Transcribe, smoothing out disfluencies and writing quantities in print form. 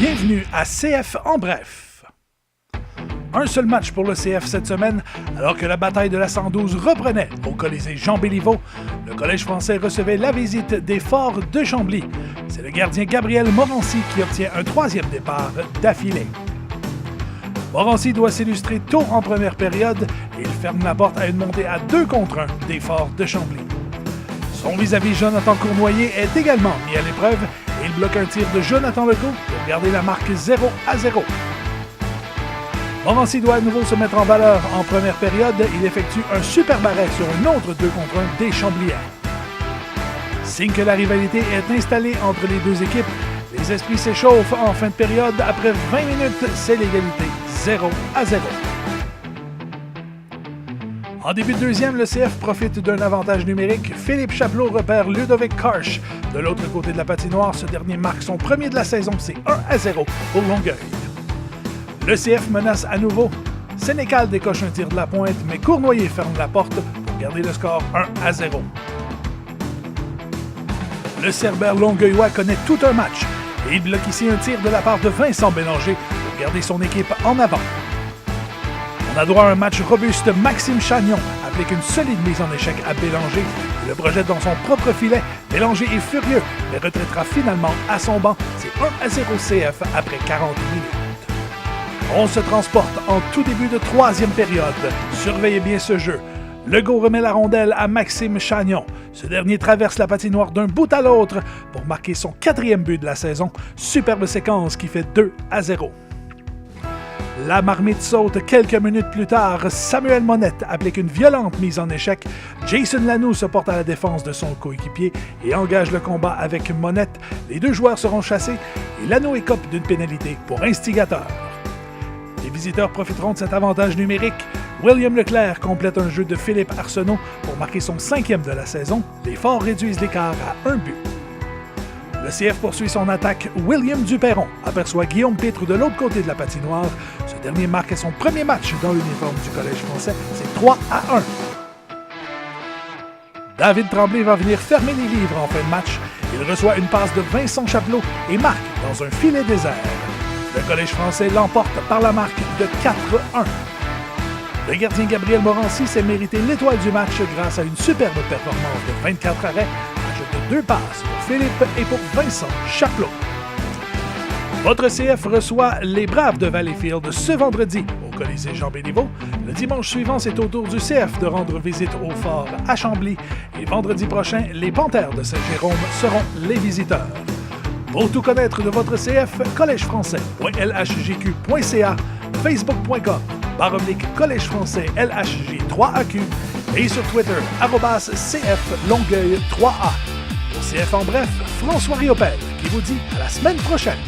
Bienvenue à CF en bref. Un seul match pour le CF cette semaine, alors que la bataille de la 112 reprenait au Colisée Jean-Béliveau. Le Collège français recevait la visite des Forts de Chambly. C'est le gardien Gabriel Morancy qui obtient un troisième départ d'affilée. Morancy doit s'illustrer tôt en première période et il ferme la porte à une montée à 2 contre 1 des Forts de Chambly. Son vis-à-vis Jonathan Cournoyer est également mis à l'épreuve et il bloque un tir de Jonathan Legault pour garder la marque 0-0. Morancy doit à nouveau se mettre en valeur en première période. Il effectue un super arrêt sur un autre 2 contre 1 des Chambliens. Signe que la rivalité est installée entre les deux équipes, les esprits s'échauffent en fin de période. Après 20 minutes, c'est l'égalité 0-0. En début de deuxième, le CF profite d'un avantage numérique. Philippe Chapelot repère Ludovic Karsh. De l'autre côté de la patinoire, ce dernier marque son premier de la saison. C'est 1-0 pour Longueuil. Le CF menace à nouveau. Sénécal décoche un tir de la pointe, mais Cournoyer ferme la porte pour garder le score 1-0. Le Cerbère longueuillois connaît tout un match et il bloque ici un tir de la part de Vincent Bélanger pour garder son équipe en avant. On a droit à un match robuste. Maxime Chagnon applique une solide mise en échec à Bélanger. Il le projette dans son propre filet. Bélanger est furieux, mais retraitera finalement à son banc. C'est 1-0 CF après 40 minutes. On se transporte en tout début de troisième période. Surveillez bien ce jeu. Legault remet la rondelle à Maxime Chagnon. Ce dernier traverse la patinoire d'un bout à l'autre pour marquer son 4e but de la saison. Superbe séquence qui fait 2-0. La marmite saute quelques minutes plus tard. Samuel Monette applique une violente mise en échec. Jason Lanoux se porte à la défense de son coéquipier et engage le combat avec Monette. Les deux joueurs seront chassés et Lanoux écope d'une pénalité pour instigateur. Les visiteurs profiteront de cet avantage numérique. William Leclerc complète un jeu de Philippe Arsenault pour marquer son 5e de la saison. Les Forts réduisent l'écart à 1 but. Le CF poursuit son attaque. William Duperron aperçoit Guillaume Pitre de l'autre côté de la patinoire. Ce dernier marque son premier match dans l'uniforme du Collège français. C'est 3-1. David Tremblay va venir fermer les livres en fin de match. Il reçoit une passe de Vincent Chapelot et marque dans un filet désert. Le Collège français l'emporte par la marque de 4-1. Le gardien Gabriel Morancy s'est mérité l'étoile du match grâce à une superbe performance de 24 arrêts, ajoute 2 passes pour Philippe et pour Vincent Chapelot. Votre CF reçoit les Braves de Valleyfield ce vendredi au Colisée Jean-Béliveau. Le dimanche suivant, c'est au tour du CF de rendre visite au Fort à Chambly. Et vendredi prochain, les Panthères de Saint-Jérôme seront les visiteurs. Pour tout connaître de votre CF, collegefrançais.lhjq.ca, facebook.com/Collège français LHJ3AQ et sur Twitter @CF Longueuil 3A. Pour CF en bref, François Riopel qui vous dit à la semaine prochaine.